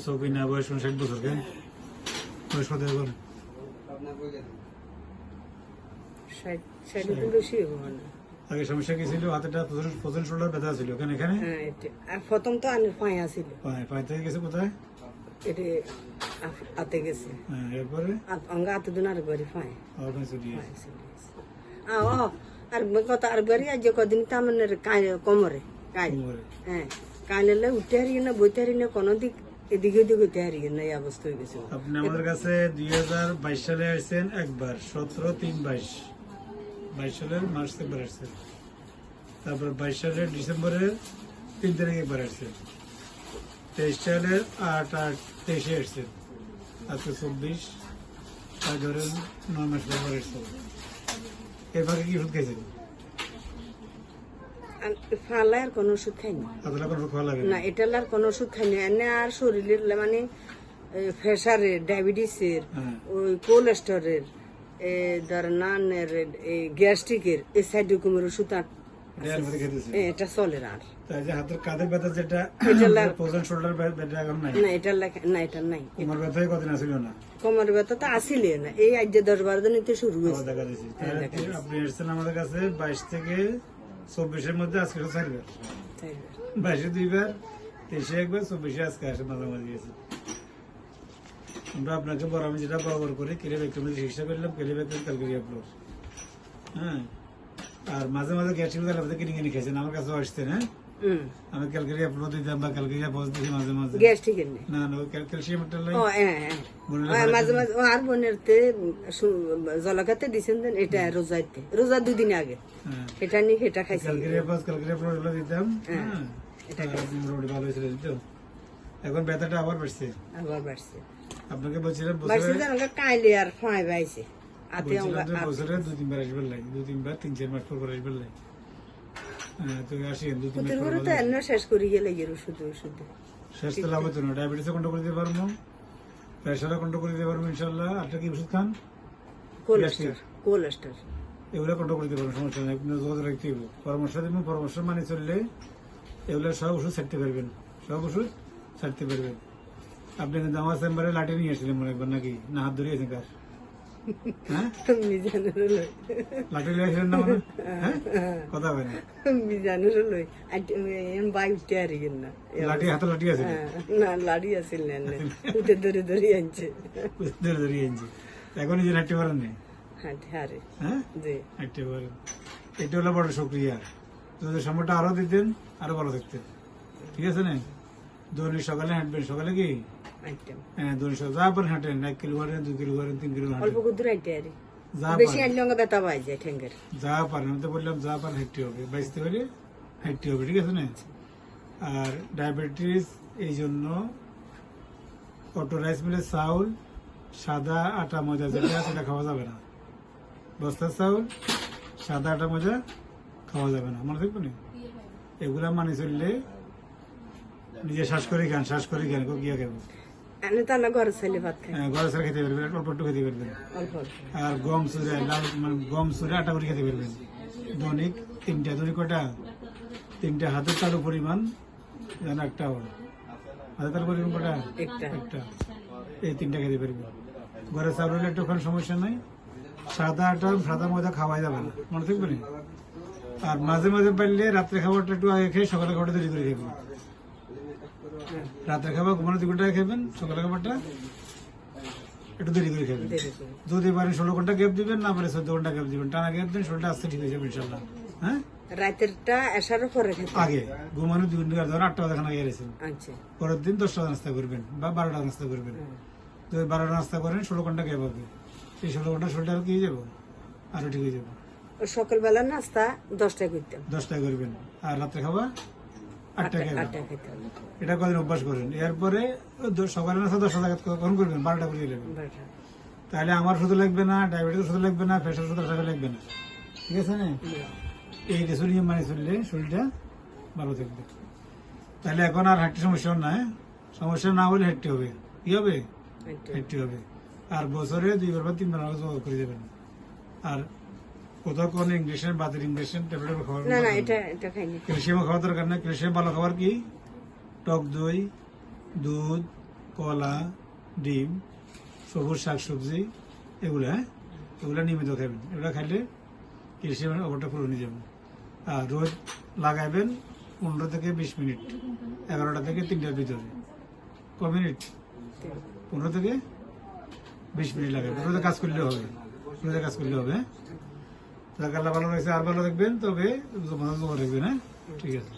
সবিনা বয়স 60 বছর কেন বয়স কত এখন? 60 বেশি হবে মানে। আগে সমস্যা কি ছিল? হাতেটা প্রচুর শোল্ডার ব্যথা ছিল কেন এখানে? হ্যাঁ এটা আর প্রথম তো আনের পায়া ছিল, পায়ে থেকে গেছে কোথায়? এটা আতে গেছে, হ্যাঁ, এরপরে অঙ্গ আতে দিন আরেকবারই পায় ওখানে চলে গেছে। আর কথা আরেকবারই আজ কদিন তামানের কোমরে কাইল, কোমরে। হ্যাঁ কাইলে উঠতে হারিয়ে না বইতে হারিয়ে না কোনো দিক এদিকে ওদিকে উঠতে হারিয়ে না, এই অবস্থা হয়ে গেছে। আপনি আমাদের কাছে 2022 সালে আসছেন একবার, 17/3/22 সালের মার্চ একবার আসছেন, তারপর 22 সালের ডিসেম্বরের 3 তারিখে একবার আসছেন, 23 সালের 8/8/23 আসছেন, আজকে 24, তাই ধরেন 9 মাস পর আসছেন। এর ফাঁকে কি ওষুধ খাইছেন? ফালাই আর কোনো ওষুধ খাইনি আপনার কোনো খাওয়া লাগে না, এটা আর কোনো ওষুধ খাইনি। এনে আর শরীরের মানে প্রেশারের, ডায়াবেটিসের, হ্যাঁ। ওই কোলেস্টোরের, নানের, গ্যাস্ট্রিকের, এই সাইড রকমের ওষুধ আর খেতেছে? এটা চলে আর। তাই যে হাতের কাঁধের ব্যথা যেটা প্রধান শোল্ডার ব্যথা এখন নাই? না এটা না, এটা নাই। কোমর ব্যথায় কদিন আসিল না? কোমর ব্যথা তো আসিলে না, এই আজ যে 10-12 দিন নিতে শুরু আবার হয়েছে। দেখা দিচ্ছি। তাহলে আপনি এসেছেন আমাদের কাছে 22 থেকে 24-এর মধ্যে, আজকে 4বার, 22-এ 2বার, 23-এ একবার, 24-এ আজকে আসে মাঝামাঝি গেছে। আমরা আপনাকে বড়, আমি যেটা বরাবর করি, কেলিব্যাক্টমি চিকিৎসা করলাম, কেলিব্যাক্টমি ক্যালকেরিয়া ফ্লোর, হ্যাঁ। আর মাঝে মাঝে গ্যাস্ট্রিক আপনি কিনে কিনে খেয়েছেন, আমার কাছে আসছেন, হ্যাঁ। আমি ক্যালকেরিয়া ফ্লোর দিতাম বা ক্যালকেরিয়া পজ দিছি মাঝে মাঝে। গ্যাস্ট্রিকের নেই, না না, ক্যালসিয়াম একটা লাই। ও হ্যাঁ মাঝে মাঝে আর বোনেরতে জলখাতে দিছেন দেন, এটা রোজাইতে, রোজা 2 দিন আগে হ্যাঁ, এটা নিয়ে এটা খাইছি। ক্যালকেরিয়া পজ, ক্যালকেরিয়া ফ্লোর এগুলো দিতাম, হ্যাঁ। মোটামুটি ভালো হয়েছিল তো। এখন ব্যথাটা আবার বাড়ছে। আবার বাড়ছে, আপনাকে বলছিলাম বাড়ছে বছরে, জানো কাইলে আর ফাই বাইছে আতে বলছিলাম যে বছরে 2-3 বার আসবার লাগে, 2-3 বার, 3-4 মাস পর আসবার লাগে। হ্যাঁ, তো আসেন 2-3 মাস ওদের পর করে তো এনে শেষ করি গেলে গিয়ে ওষুধ ওষুধ শেষ তো লাভ হতো না। ডায়াবেটিসে কন্ট্রোল করে দিতে পারবো, প্রেশারে কন্ট্রোল করে দিতে পারবো ইনশাল্লাহ। আপনার কি ওষুধ খান? কোলেস্টোর এগুলো কন্ট্রোল করে দিতে পারবো, সমস্যা নেই। আপনি যোগাযোগ রাখতে হবে, পরামর্শ দেবেন, পরামর্শ মানে চললে এগুলো সব ওষুধ ছাড়তে পারবেন, সব ওষুধ ছাড়তে পারবেন। আপনি কিন্তু আমার চেম্বারে লাঠি নিয়ে এসেছিলেন মনে একবার, নাকি না হাত ধরিয়েছেন কার? হ্যাঁ, লাঠি নিয়ে এসেছিলেন না মানে? হ্যাঁ, কথা হবে না, মিজানুর লই বাই উঠতে হারি না, লাঠি হাতে লাঠি আছে, না লাড়ি আছিল না, উঠে ধরে ধরে আনছে, ধরে ধরিয়ে আনছি। এখন নিজে হাঁটতে পারেন না? হাঁটে হারে, হ্যাঁ, জি হাঁটতে পারেন। এটা হলো বড় শুক্রিয়া। যদি সময়টা আরো দিতেন আরো ভালো থাকতেন, ঠিক আছে না? দৈনিক সকালে হাঁটবেন, সকালে কি আইটেম হ্যাঁ দৈনিক যা পারেন হাঁটেন, 1 কিলো হাঁটেন, 2 কিলো হাঁটেন, 3 কিলো অল্প হাঁটেন, কুদুর আইটে হারি, যা বেশি পারেন, আনলে অঙ্গ ব্যথা পাই যায় ঠেঙ্গের। যা পারেন। আমি তো বললাম যা পারেন হাঁটতে হবে, বাঁচতে হলে হাঁটতে হবে, ঠিক আছে না? আর ডায়াবেটিস এই জন্য অটো রাইস মিলের চাউল, সাদা আটা ময়দা যেটা সেটা খাওয়া যাবে না। বস্তার চাউল, সাদা আটা ময়দা খাওয়া যাবে না, মনে থাকবে না? এগুলা মানে চললে নিজে শ্বাস করে খান, শ্বাস করে খান, গিয়া খাবো। এনে তো না ঘরে ছেলে ভাত খাই ঘরে ছাড়া খেতে পারবেন, অল্প একটু খেতে পারবেন। অল্প অল্প, আর গম চুরে, লাল মানে গম চুরে আটা করে খেতে পারবেন। দৈনিক 3টা, দৈনিক কটা? 3টা হাতের তালু পরিমাণ, যেন একটা হবে হাতের তালু পরিমাণ কটা? একটা। এই 3টা খেতে পারবেন। ঘরে চাউল হলে একটুখানি সমস্যা নাই। সাদা আটা, সাদা ময়দা খাওয়াই যাবে না, মনে থাকবে না? আর মাঝে মাঝে পারলে রাত্রে খাবারটা একটু আগে খেয়ে সকালে খাবারটা দেরি করে খাবেন। রাত্রে খাবার ঘুমানো 2 ঘন্টা খাবেন, সকালে খাবারটা একটু দেরি করে খাবেন। যদি পারেন 16 ঘন্টা গ্যাপ দিবেন, না পারে 14 ঘন্টা গ্যাপ দিবেন। টানা গ্যাপ দিন, শরীরটা আস্তে ঠিক হয়ে যাবে ইনশাল্লাহ। হ্যাঁ, রাতেরটা এসারও পরে খেতে আগে ঘুমানো 2 ঘন্টা, ধর 8টা বাজে খানা খেয়ে গেছেন, আচ্ছা পরের দিন 10টা নাস্তা করবেন বা 12টা নাস্তা করবেন। যদি 12টা নাস্তা করেন 16 ঘন্টা গ্যাপ হবে, এই 16 ঘন্টা শরীরটা আর কি হয়ে যাবো, আরো ঠিক হয়ে যাবে। সকালবেলা নাস্তা 10টায় করতাম, 10টা করবেন, আর রাত্রে খাওয়া 8টা খাবেন। 8টায় খেতাম, এটা কদিন অভ্যাস করেন। এরপরে সকালে নাস্তা 10টা জায়গা কখন করবেন? 12টা করে নেবেন। তাহলে আমার শুধু লাগবে না, ডায়াবেটিস শুধু লাগবে না, প্রেশার শুধু লাগবে না, ঠিক আছে না? এই কিছু নিয়ম মানে চললে শরীরটা ভালো থাকবে। তাহলে এখন আর হাঁটতে সমস্যা নাই, সমস্যা না হলে হাঁটতে হবে। কি হবে? হাঁটতে হবে। আর বছরে 2বার বা 3বার যোগ করে দেবেন। আর কোথাও কোন ইঞ্জেকশন, বাতের ইঞ্জেকশন, ট্যাবলেট খাওয়ার না না এটা এটা খাইনি, ক্যালসিয়াম খাওয়ার দরকার নেই। ক্যালসিয়াম ভালো খাবার কি? টক দই, দুধ, কলা, ডিম, সবুজ শাকসবজি এগুলো, হ্যাঁ, এগুলো নিয়মিত খাবেন। এগুলো খাইলে ক্যালসিয়ামের অভাবটা পূরণ হয়ে যাবে। আর রোদ লাগাইবেন 15 থেকে 20 মিনিট, 11টা থেকে 3টার ভিতরে। ক মিনিট? 15 থেকে 20 মিনিট লাগাবেন। রোদে কাজ করলে হবে, রোদে কাজ করলে হবে। হ্যাঁ, ভালো লাগছে, আর ভালো দেখবেন, তবে জমা রাখবেন। হ্যাঁ, ঠিক আছে।